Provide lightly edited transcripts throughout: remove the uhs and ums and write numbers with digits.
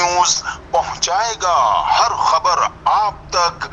News पहुंचाएगा हर खबर आप तक।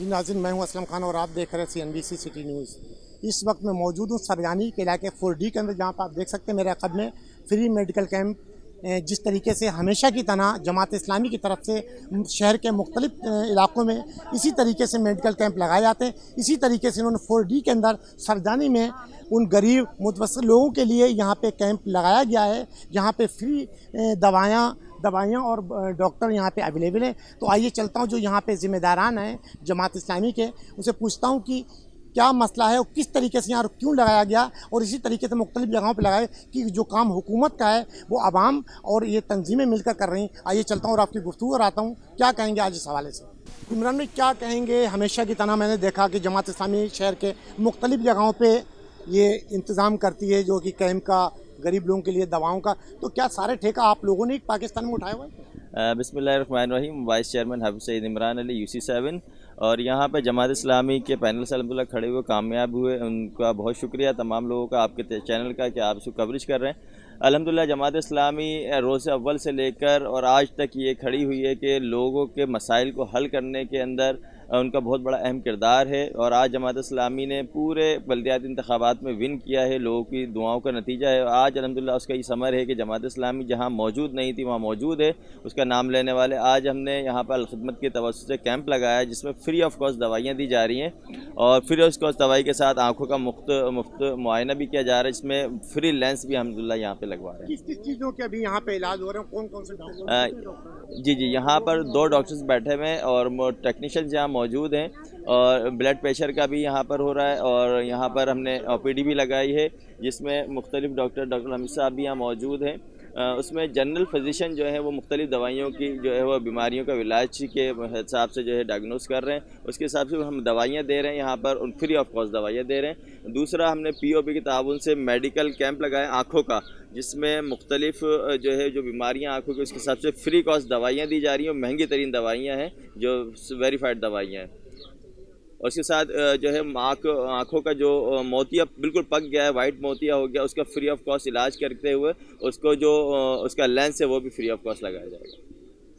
नाज़रीन, मैं हूं असलम खान और आप देख रहे हैं CNBC सिटी न्यूज़। इस वक्त मैं मौजूद हूं सरगानी के इलाके 4D के अंदर, जहां पर आप देख सकते हैं मेरे अक़ब में फ्री मेडिकल कैंप जिस तरीके से हमेशा की तरह जमात इस्लामी की तरफ से शहर के मुख्तलिफ इलाकों में इसी तरीके से मेडिकल कैंप लगाए जाते हैं। इसी तरीके से इन्होंने 4D के अंदर सरगानी में उन गरीब मुतवस्सिल लोगों के लिए यहाँ पे कैंप लगाया गया है, जहाँ पे फ्री दवाइयाँ और डॉक्टर यहाँ पे अवेलेबल हैं। तो आइए चलता हूँ जो यहाँ पे ज़िम्मेदारान हैं जमात इस्लामी के, उनसे पूछता हूँ कि क्या मसला है और किस तरीके से यहाँ क्यों लगाया गया, और इसी तरीके से मुख्तलिफ जगहों पे लगाए कि जो काम हुकूमत का है वो आवाम और ये तंजीमें मिलकर कर रही हैं। आइए चलता हूँ और आपकी गुफ्तगू कराता हूँ क्या कहेंगे आज इस हवाले से। इमरान भाई, क्या कहेंगे? हमेशा की तरह मैंने देखा कि जमात इस्लामी शहर के मुख्तलिफ जगहों पर ये इंतज़ाम करती है जो कि कैंप का, गरीब लोगों के लिए दवाओं का, तो क्या सारे ठेका आप लोगों ने पाकिस्तान में उठाया हुआ है? बिस्मिल्लाहिर्रहमानिर्रहीम। Vice chairman Hafiz Saeed Imran Ali UC7, और यहाँ पे जमात इस्लामी के पैनल से अल्हम्दुलिल्लाह खड़े हुए कामयाब हुए। उनका बहुत शुक्रिया तमाम लोगों का, आपके चैनल का, कि आप इसको कवरेज कर रहे हैं। अल्हम्दुलिल्लाह जमात इस्लामी रोज़ अव्वल से लेकर और आज तक ये खड़ी हुई है कि लोगों के मसाइल को हल करने के अंदर उनका बहुत बड़ा अहम किरदार है। और आज जमात इस्लामी ने पूरे बल्दियाती इंतखाबात में विन किया है, लोगों की दुआओं का नतीजा है। आज अल्हम्दुलिल्लाह उसका ये समर है कि जमात इस्लामी जहाँ मौजूद नहीं थी वहाँ मौजूद है, उसका नाम लेने वाले। आज हमने यहाँ पर अलखिदमत की तवज्जुह से कैंप लगाया है जिसमें फ्री ऑफ कॉस्ट दवाइयाँ दी जा रही हैं, और फ्री ऑफ कॉस्ट दवाई के साथ आँखों का मुफ्त मुआयना भी किया जा रहा है, जिसमें फ्री लेंस भी अल्हम्दुलिल्लाह यहाँ पे लगवा रहे हैं। किस किस चीज़ों के अभी यहाँ पे इलाज हो रहे हैं? कौन कौन से डॉक्टर? जी, यहाँ पर 2 डॉक्टर्स बैठे हुए हैं और टेक्नीशियन यहाँ मौजूद हैं, और ब्लड प्रेशर का भी यहाँ पर हो रहा है। और यहाँ पर हमने OPD भी लगाई है जिसमें मुख्तलिफ डॉक्टर हमीद साहब भी यहाँ मौजूद हैं। उसमें जनरल फिजिशियन जो है वो मुख्तलिफ दवाइयों की जो है वो बीमारियों का इलाज के हिसाब से जो है डायग्नोस कर रहे हैं, उसके हिसाब से हम दवाइयाँ दे रहे हैं यहाँ पर, फ्री ऑफ कॉस्ट दवाइयाँ दे रहे हैं। दूसरा, हमने POP के ताउन से मेडिकल कैंप लगाए आँखों का, जिसमें मुख्तलिफ जो है जो बीमारियाँ आँखों की, उसके हिसाब से फ्री कॉस्ट दवाइयाँ दी जा रही हैं, और महंगी तरीन दवाइयाँ हैं जो वेरीफाइड दवाइयाँ हैं। और उसके साथ जो है आँखों का जो मोतिया बिल्कुल पक गया है, वाइट मोतिया हो गया, उसका फ्री ऑफ कॉस्ट इलाज करते हुए उसको जो उसका लेंस है वो भी फ्री ऑफ कॉस्ट लगाया जाएगा।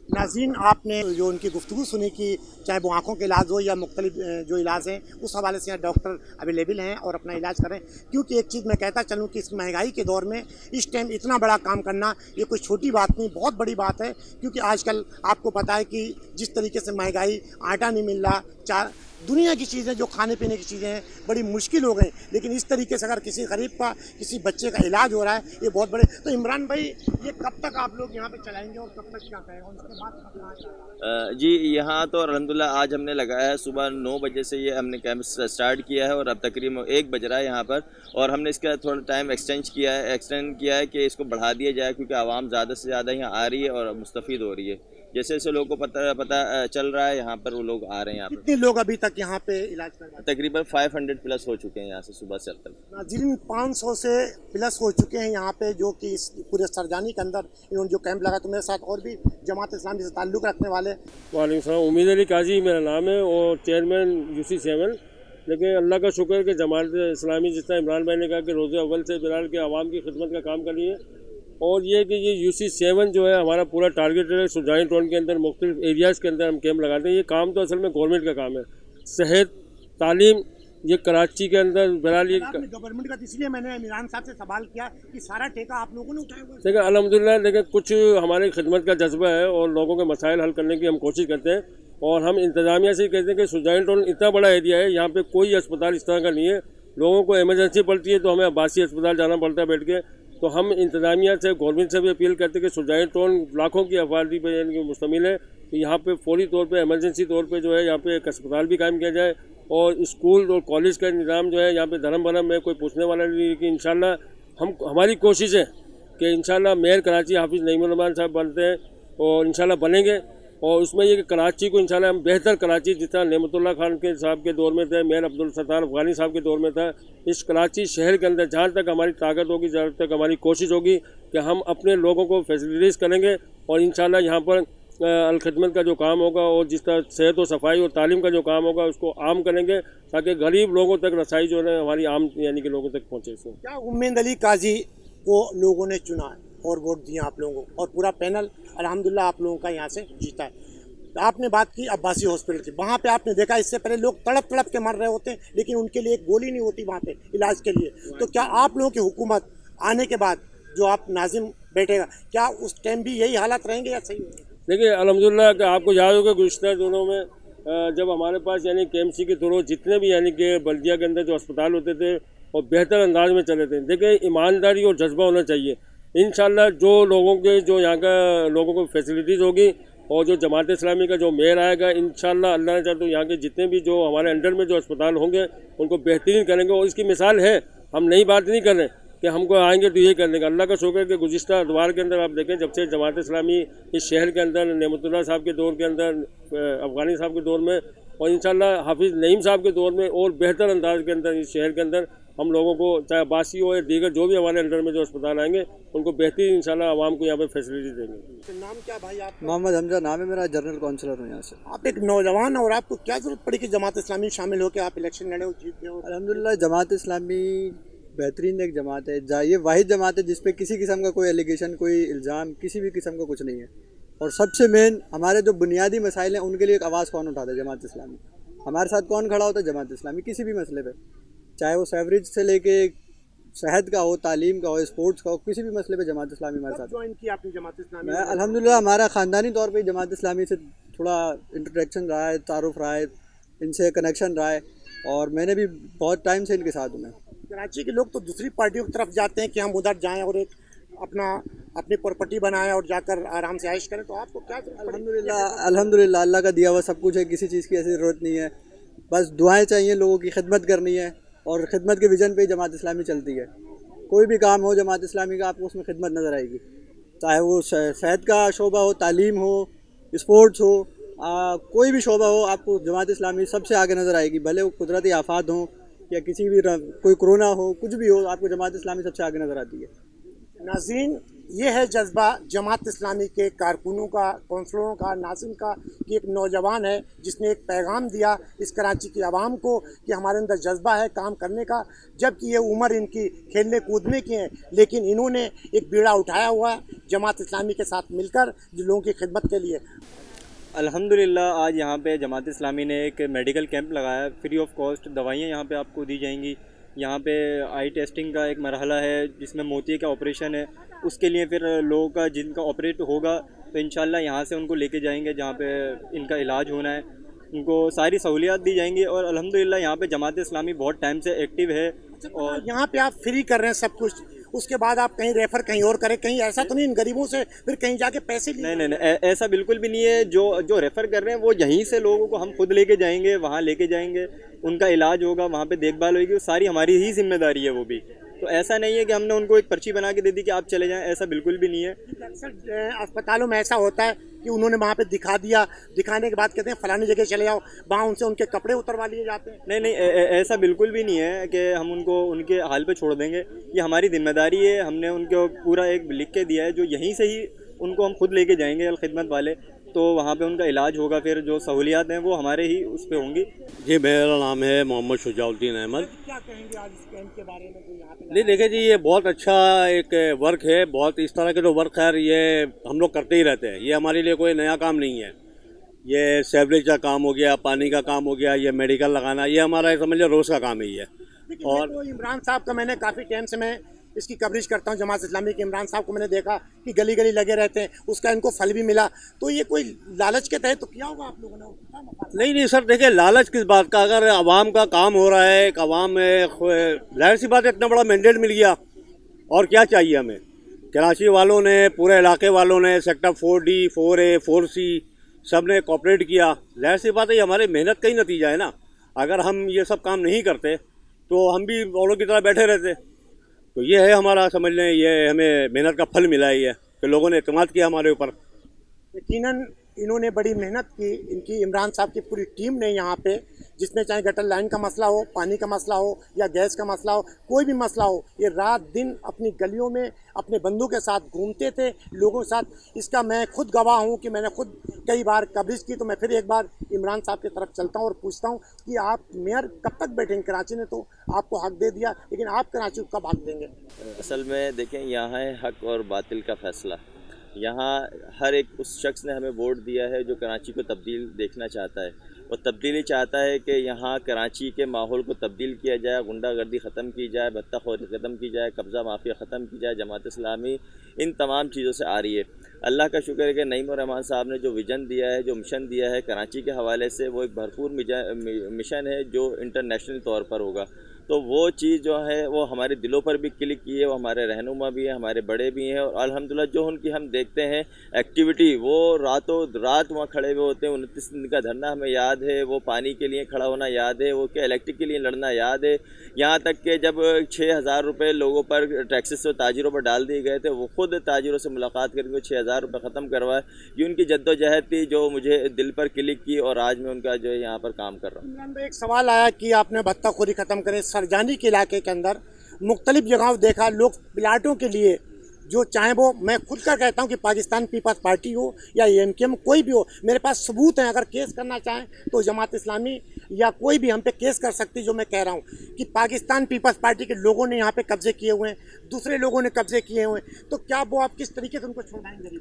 नाज़रीन, आपने जो उनकी गुफ्तगू सुनी कि चाहे वो आँखों के इलाज हो या मुख्तलिफ जो इलाज हैं, उस हवाले से यहाँ डॉक्टर अवेलेबल हैं और अपना इलाज करें। क्योंकि एक चीज़ मैं कहता चलूँ कि इस महंगाई के दौर में इस टाइम इतना बड़ा काम करना ये कोई छोटी बात नहीं, बहुत बड़ी बात है। क्योंकि आजकल आपको पता है कि जिस तरीके से महंगाई, आटा नहीं मिल रहा, दुनिया की चीज़ें जो खाने पीने की चीज़ें हैं बड़ी मुश्किल हो गई। लेकिन इस तरीके से अगर किसी गरीब का, किसी बच्चे का इलाज हो रहा है, ये बहुत बड़े। तो इमरान भाई, ये कब तक आप लोग यहाँ पे चलाएंगे और कब तक क्या करेंगे, उसके बाद? जी, यहाँ तो अल्हम्दुलिल्लाह आज हमने लगाया है सुबह 9 बजे से ये हमने कैंप स्टार्ट किया है, और अब तकरीबन 1 बज रहा है यहाँ पर। और हमने इसका थोड़ा टाइम एक्सटेंड किया है कि इसको बढ़ा दिया जाए, क्योंकि आवाम ज़्यादा से ज़्यादा यहाँ आ रही है और मुस्तफ़ीद हो रही है। जैसे जैसे लोगों को पता चल रहा है, यहाँ पर वो लोग आ रहे हैं। यहाँ पर कितने लोग अभी तक यहाँ पे इलाज कर रहे हैं? तकरीबन 500 प्लस हो चुके हैं यहाँ से सुबह से अब तक। नाज़रीन, 500 से प्लस हो चुके हैं यहाँ पे, जो कि इस पूरे सरगानी के अंदर इन्होंने जो कैंप लगाया। तो मेरे साथ और भी जमात इस्लामी से ताल्लुक़ रखने वाले। वालेकुम सलाम, उम्मीद अली काजी मेरा नाम है और चेयरमैन UC7। लेकिन अल्लाह का शुक्र है कि जमात इस्लामी, जिस तरह इमरान भाई ने कहा कि रोज़े अव्वल से बिलाल के आवाम की खिदमत का काम कर रही है, और ये कि ये UC7 जो है हमारा पूरा टारगेट है। सुजानी टाउन के अंदर मुख्तलिफ एरियाज़ के अंदर हम कैंप लगाते हैं। ये काम तो असल में गवर्नमेंट का काम है, सेहत, तालीम, ये कराची के अंदर बहरहाल ये गवर्नमेंट का, इसलिए मैंने इमरान साहब से सवाल किया कि सारा ठेका आप लोगों ने उठाया हुआ है। देखिए अल्हम्दुलिल्लाह, लेकिन कुछ हमारी खिदमत का जज्बा है और लोगों के मसाइल हल करने की हम कोशिश करते हैं। और हम इंतज़ामिया से कहते हैं कि सुजानी टाउन इतना बड़ा एरिया है, यहाँ पे कोई अस्पताल इस तरह का नहीं है। लोगों को इमरजेंसी पड़ती है तो हमें अब्बासी अस्पताल जाना पड़ता है बैठ के। तो हम इंतज़ामिया से, गवर्नमेंट से भी अपील करते हैं कि सुजानी टाउन लाखों की आबादी पर मुश्तमिल है, तो यहाँ पे फौरी तौर पे, इमरजेंसी तौर पे जो है यहाँ पे एक अस्पताल भी कायम किया जाए। और स्कूल और कॉलेज का निज़ाम जो है यहाँ पे धर्म भरम में कोई पूछने वाला नहीं, कि इंशाल्लाह हमारी कोशिश है कि इंशाल्लाह मेयर कराची हाफिज़ नईमुर रहमान साहब बनते हैं और इंशाल्लाह बनेंगे। और उसमें ये कि कराची को इंशाल्लाह हम बेहतर कराची, जिस तरह नेमतुल्लाह खान के साहब के दौर में थे, मेयर अब्दुल सत्तार अफगानी साहब के दौर में था, इस कराची शहर के अंदर जहाँ तक हमारी ताकत होगी, जहाँ तक हमारी कोशिश होगी कि हम अपने लोगों को फैसिलिटीज़ करेंगे और इंशाल्लाह यहाँ पर अलखदमत का जो काम होगा और जिस तरह सेहत और सफाई और तालीम का जो काम होगा उसको आम करेंगे, ताकि गरीब लोगों तक रसाई जो है हमारी आम यानी कि लोगों तक पहुँचे। क्या उम्मेद अली काजी को लोगों ने चुना है और वोट दिया आप लोगों को, और पूरा पैनल अल्हम्दुलिल्लाह आप लोगों का यहाँ से जीता है? तो आपने बात की अब्बासी हॉस्पिटल की, वहाँ पे आपने देखा इससे पहले लोग तड़प तड़प के मर रहे होते हैं, लेकिन उनके लिए एक गोली नहीं होती वहाँ पे इलाज के लिए। तो क्या आप लोगों की हुकूमत आने के बाद जो आप नाजिम बैठेगा, क्या उस टाइम भी यही हालात रहेंगे या सही होंगे? देखिए अल्हम्दुलिल्लाह कि आपको याद होगा गुज़श्ता दिनों में जब हमारे पास यानी KMC के थ्रू जितने भी यानी कि बल्दिया के अंदर जो अस्पताल होते थे और बेहतर अंदाज में चले थे। देखिए ईमानदारी और जज्बा होना चाहिए। इंशाल्लाह जो लोगों के जो यहाँ का लोगों को फैसिलिटीज़ होगी और जो जमात इस्लामी का जो मेयर आएगा, इंशाल्लाह अल्लाह ने चाहे तो यहाँ के जितने भी जो हमारे अंडर में जो अस्पताल होंगे उनको बेहतरीन करेंगे। और इसकी मिसाल है, हम नई बात नहीं कर रहे कि हमको आएंगे तो ये कर देंगे। अल्लाह का शुक्र है कि गुज़िश्ता अदवार के अंदर आप देखें, जब से जमात इस्लामी इस शहर के अंदर नेमतुल्लाह साहब के दौर के अंदर, अफगानी साहब के दौर में और इंशाल्लाह हाफिज़ नईम साहब के दौर में और बेहतर अंदाज के अंदर इस शहर के अंदर हम लोगों को, चाहे अब्बासी हो या दीगर जो भी हमारे अंडर में जो अस्पताल आएंगे, उनको बेहतरीन इंशाल्लाह आवाम को यहाँ पे फैसिलिटी देंगे। तो नाम क्या भाई आपका? मोहम्मद हमजा नाम है मेरा, जनरल काउंसलर हूँ यहाँ से। आप एक नौजवान और आपको क्या जरूरत पड़ी कि जमात इस्लामी शामिल होकर आप इलेक्शन लड़े हो, जीत गए हो? अल्हम्दुलिल्लाह जमात इस्लामी बेहतरीन एक जमात है, ये वाहिद जमात है जिस पे किसी किस्म का कोई एलिगेशन, कोई इल्ज़ाम, किसी भी किस्म का कुछ नहीं है। और सबसे मेन हमारे जो बुनियादी मसाइल हैं उनके लिए एक आवाज़ कौन उठाता है? जमात इस्लामी। हमारे साथ कौन खड़ा होता है? जमात इस्लामी। किसी भी मसले पे, चाहे वो सेवरेज से लेके सेहत का हो, तालीम का हो, स्पोर्ट्स का हो, किसी भी मसले पे जमात इस्लामी हमारे साथ। ज्वाइन किया आपने जमात इस्लामी? मैं अल्हम्दुलिल्लाह हमारा ख़ानदानी तौर पे जमात इस्लामी से थोड़ा इंट्रोडक्शन रहा है, तारुफ रहा है, इनसे कनेक्शन रहा है और मैंने भी बहुत टाइम से इनके साथ हूँ। मैं कराची के लोग तो दूसरी पार्टियों की तरफ जाते हैं कि हम उधर जाएं और एक अपनी प्रॉपर्टी बनाएं और जाकर आराम से ऐश करें, तो आपको क्या? अल्हम्दुलिल्लाह अल्लाह का दिया हुआ सब कुछ है, किसी चीज़ की ऐसी ज़रूरत नहीं है, बस दुआएं चाहिए, लोगों की खिदमत करनी है और ख़िदमत के विज़न पे ही जमात इस्लामी चलती है। कोई भी काम हो जमात इस्लामी का, आपको उसमें खिदमत नज़र आएगी, चाहे वो सेहत का शोबा हो, तालीम हो, स्पोर्ट्स हो, कोई भी शोबा हो, आपको जमात इस्लामी सबसे आगे नज़र आएगी। भले वो कुदरती आफात हों या किसी भी कोई कोरोना हो, कुछ भी हो, आपको जमात इस्लामी सबसे आगे नज़र आती है। नाज़रीन, ये है जज्बा जमात इस्लामी के कारकुनों का, कौंसलरों का, नाज़रीन का, कि एक नौजवान है जिसने एक पैगाम दिया इस कराची की आवाम को कि हमारे अंदर जज्बा है काम करने का, जबकि ये उम्र इनकी खेलने कूदने की है, लेकिन इन्होंने एक बीड़ा उठाया हुआ है जमात इस्लामी के साथ मिलकर लोगों की खिदमत के लिए। अल्हम्दुलिल्लाह आज यहाँ पे जमात इस्लामी ने एक मेडिकल कैंप लगाया, फ्री ऑफ कॉस्ट दवाइयाँ यहाँ पे आपको दी जाएंगी। यहाँ पे आई टेस्टिंग का एक मरहला है जिसमें मोतिये का ऑपरेशन है, उसके लिए फिर लोगों का जिनका ऑपरेट होगा तो इंशाल्लाह यहाँ से उनको लेके जाएंगे जहाँ पे इनका इलाज होना है, उनको सारी सहूलियात दी जाएंगी। और अल्हम्दुलिल्लाह यहाँ पे जमात इस्लामी बहुत टाइम से एक्टिव है। और यहाँ पे आप फ्री कर रहे हैं सब कुछ, उसके बाद आप कहीं रेफर कहीं और करें, कहीं ऐसा तो नहीं इन गरीबों से फिर कहीं जाके पैसे लिए? नहीं, ऐसा बिल्कुल भी नहीं है। जो रेफ़र कर रहे हैं वो यहीं से लोगों को हम खुद लेके जाएंगे, वहाँ लेके जाएंगे, उनका इलाज होगा, वहाँ पे देखभाल होगी, वो सारी हमारी ही जिम्मेदारी है वो भी। तो ऐसा नहीं है कि हमने उनको एक पर्ची बना के दे दी कि आप चले जाएं, ऐसा बिल्कुल भी नहीं है। अक्सर अस्पतालों में ऐसा होता है कि उन्होंने वहाँ पे दिखा दिया, दिखाने के बाद कहते हैं फलानी जगह चले जाओ, वहाँ उनसे उनके कपड़े उतरवा लिए जाते हैं। नहीं, ऐसा बिल्कुल भी नहीं है कि हम उनको उनके हाल पे छोड़ देंगे, ये हमारी जिम्मेदारी है। हमने उनको पूरा एक लिख के दिया है, जो यहीं से ही उनको हम खुद लेके जाएंगे अलखिदमत वाले, तो वहाँ पे उनका इलाज होगा, फिर जो सहूलियात हैं वो हमारे ही उस पर होंगी। जी मेरा नाम है मोहम्मद शुजाउद्दीन अहमद। क्या कहेंगे आज इस कैंप के बारे में जो यहाँ पे? नहीं देखिए जी, ये बहुत अच्छा एक वर्क है, बहुत इस तरह के जो वर्क है ये हम लोग करते ही रहते हैं, ये हमारे लिए कोई नया काम नहीं है। ये सेवरेज का काम हो गया, पानी का काम हो गया, ये मेडिकल लगाना, ये हमारा समझ लो रोज़ का काम ही है। और तो इमरान साहब का मैंने काफ़ी टाइम से मैं इसकी कवरेज करता हूँ जमात इस्लामी के, इमरान साहब को मैंने देखा कि गली गली लगे रहते हैं, उसका इनको फल भी मिला, तो ये कोई लालच के तहत तो किया होगा आप लोगों ने? नहीं सर, देखिए लालच किस बात का, अगर आवाम का काम हो रहा है, एक आवाम में जाहिर सी बात है इतना बड़ा मैंडेट मिल गया और क्या चाहिए हमें। कराची वालों ने, पूरे इलाके वालों ने, सेक्टर 4D, 4A, 4C सब ने कोऑपरेट किया, जाहिर सी बात है हमारे मेहनत का ही नतीजा है ना। अगर हम ये सब काम नहीं करते तो हम भी औरों की तरह बैठे रहते। तो ये है हमारा, समझ लें, ये हमें मेहनत का फल मिला है, ये कि लोगों ने एतमाद किया हमारे ऊपर। यकीनन इन्होंने बड़ी मेहनत की, इनकी इमरान साहब की पूरी टीम ने यहाँ पे, जिसमें चाहे गटर लाइन का मसला हो, पानी का मसला हो या गैस का मसला हो, कोई भी मसला हो, ये रात दिन अपनी गलियों में अपने बंधुओं के साथ घूमते थे, लोगों के साथ। इसका मैं खुद गवाह हूँ कि मैंने खुद कई बार कवरेज की। तो मैं फिर एक बार इमरान साहब की तरफ चलता हूँ और पूछता हूँ कि आप मेयर कब तक बैठेंगे? कराची ने तो आपको हक दे दिया, लेकिन आप कराची को कब हक देंगे? असल में देखें, यहाँ है हक और बातिल का फ़ैसला। यहाँ हर एक उस शख्स ने हमें वोट दिया है जो कराची को तब्दील देखना चाहता है, और तब्दीली चाहता है कि यहाँ कराची के माहौल को तब्दील किया जाए, गुंडागर्दी ख़त्म की जाए, बत्ताखोरी ख़त्म की जाए, कब्ज़ा माफिया ख़त्म की जाए। जमात इस्लामी इन तमाम चीज़ों से आ रही है। अल्लाह का शुक्र है कि नईम रहमान साहब ने जो विज़न दिया है, जो मिशन दिया है कराची के हवाले से, वो एक भरपूर मिशन है जो इंटरनेशनल तौर पर होगा। तो वो चीज़ जो है वो हमारे दिलों पर भी क्लिक की है, वो हमारे रहनुमा भी हैं, हमारे बड़े भी हैं, और अल्हम्दुलिल्लाह जो उनकी हम देखते हैं एक्टिविटी, वो रातों रात वहाँ खड़े हुए होते हैं। 29 दिन का धरना हमें याद है, वो पानी के लिए खड़ा होना याद है, वो क्या इलेक्ट्रिक के लिए लड़ना याद है। यहाँ तक कि जब 6,000 रुपये लोगों पर टैक्सेस और ताजिरों पर डाल दिए गए थे, वो खुद ताजिरों से मुलाकात करके 6,000 रुपये ख़त्म करवाए। ये उनकी जद्दोजहद थी जो मुझे दिल पर क्लिक की, और आज मैं उनका जो है यहाँ पर काम कर रहा हूँ। इमरान भाई, एक सवाल आया कि आपने बत्ताखोरी ख़त्म करे। सरजानी के इलाके के अंदर मुख्तलिफ जगहों देखा, लोग प्लाटों के लिए जो चाहे वो, मैं खुद का कहता हूँ कि पाकिस्तान पीपल्स पार्टी हो या एमकेएम कोई भी हो, मेरे पास सबूत हैं। अगर केस करना चाहें तो जमात इस्लामी या कोई भी हम पे केस कर सकती। जो मैं कह रहा हूँ कि पाकिस्तान पीपल्स पार्टी के लोगों ने यहाँ पे कब्जे किए हुए हैं, दूसरे लोगों ने कब्जे किए हुए हैं, तो क्या वो आप किस तरीके से उनको छुड़ाएंगे?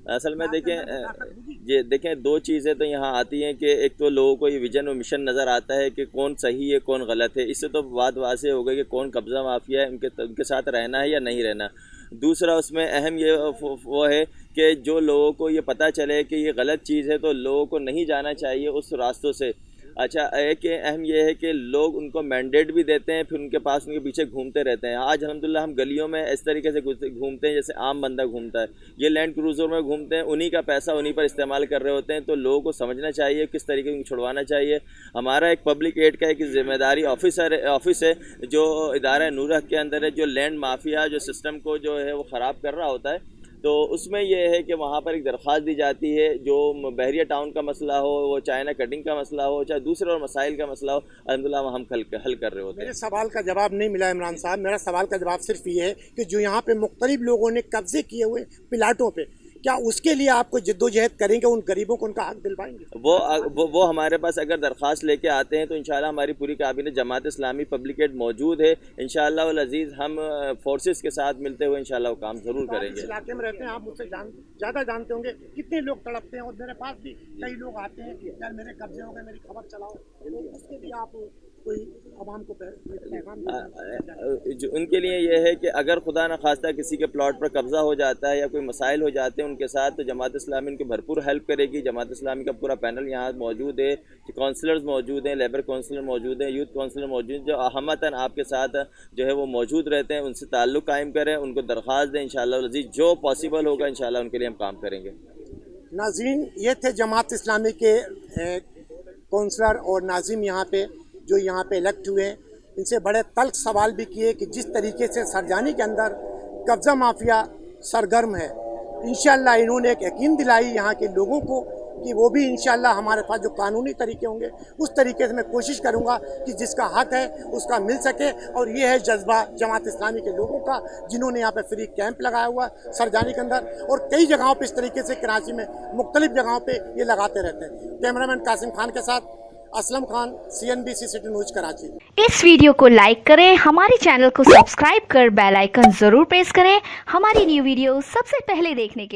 असल में देखें दो चीज़ें तो यहाँ आती हैं कि एक तो लोगों को ये विजन और मिशन नज़र आता है कि कौन सही है कौन गलत है। इससे तो बात वाज़ेह हो गई कि कौन कब्ज़ा माफिया है, उनके साथ रहना है या नहीं रहना। दूसरा उसमें अहम ये वो है कि जो लोगों को ये पता चले कि ये गलत चीज़ है तो लोगों को नहीं जाना चाहिए उस रास्तों से। अच्छा, एक अहम ये है कि लोग उनको मैंडेट भी देते हैं, फिर उनके पास उनके पीछे घूमते रहते हैं। आज अल्हम्दुलिल्लाह हम गलियों में इस तरीके से घूमते हैं जैसे आम बंदा घूमता है। ये लैंड क्रूज़र में घूमते हैं, उन्हीं का पैसा उन्हीं पर इस्तेमाल कर रहे होते हैं। तो लोगों को समझना चाहिए किस तरीके से छुड़वाना चाहिए। हमारा एक पब्लिक एड का एक ज़िम्मेदारी ऑफिस है जो इदारा नूर के अंदर है, जो लैंड माफिया जो सिस्टम को जो है वो ख़राब कर रहा होता है। तो उसमें यह है कि वहाँ पर एक दरख्वास्त दी जाती है, जो बहरिया टाउन का मसला हो, वो चाइना कटिंग का मसला हो, चाहे दूसरे और मसाइल का मसला हो, अल्हम्दुलिल्लाह हम हल कर रहे होते हैं। मेरे सवाल का जवाब नहीं मिला इमरान साहब। मेरा सवाल का जवाब सिर्फ ये है कि जो यहाँ पे मुख्तलिफ लोगों ने कब्जे किए हुए प्लाटों पे, क्या उसके लिए आपको जद्दोजहद करेंगे, उन गरीबों को उनका हक दिलवाएंगे? वो हमारे पास अगर दरख्वास्त लेके आते हैं तो इंशाल्लाह हमारी पूरी cabinet Jamaat Islami public add मौजूद है। इंशाल्लाह वल अजीज़ हम फोर्सेस के साथ मिलते हुए इंशाल्लाह वो काम ज़रूर करेंगे। इस इलाके में रहते हैं, आप मुझसे ज़्यादा जानते होंगे कितने लोग तड़पते हैं, और मेरे पास भी कई लोग आते हैं कि यार मेरे कब्जे हो गए, मेरी खबर चलाओ। तो उसके लिए आप कोई आवाम को पैगाम उनके लिए ये है कि अगर खुदा न खास्ता किसी के प्लॉट पर कब्ज़ा हो जाता है या कोई मसाइल हो जाते हैं उनके साथ, तो जमात इस्लामी उनकी भरपूर हेल्प करेगी। जमात इस्लामी का पूरा पैनल यहाँ मौजूद है, काउंसलर्स मौजूद हैं, लेबर काउंसलर मौजूद हैं, यूथ काउंसलर मौजूद हैं, जो अहमतन आपके साथ जो है वो मौजूद रहते हैं। उनसे ताल्लुक़ कायम करें, उनको दरख्वास्त दें। इंशाअल्लाह अज़ीज़ जो पॉसिबल होगा इंशाअल्लाह उनके लिए हम काम करेंगे। नाज़रीन, ये थे जमात इस्लामी के काउंसलर और नाज़िम यहाँ पे जो यहाँ पे इलेक्ट हुए। इनसे बड़े तल्ख सवाल भी किए कि जिस तरीके से सरजानी के अंदर कब्ज़ा माफिया सरगर्म है, इंशाअल्लाह इन्होंने एक यकीन दिलाई यहाँ के लोगों को कि वो भी इंशाअल्लाह हमारे पास जो कानूनी तरीके होंगे उस तरीके से मैं कोशिश करूँगा कि जिसका हक है उसका मिल सके। और ये है जज्बा जमात इस्लामी के लोगों का, जिन्होंने यहाँ पे फ्री कैंप लगाया हुआ सरजानी के अंदर, और कई जगहों पे इस तरीके से कराची में मुख्तलिफ जगहों पे ये लगाते रहते हैं। कैमरामैन कासिम खान के साथ Aslam Khan, CNBC city news Karachi. इस वीडियो को लाइक करें, हमारे चैनल को सब्सक्राइब कर बेल आइकन जरूर प्रेस करें हमारी न्यू वीडियो सबसे पहले देखने के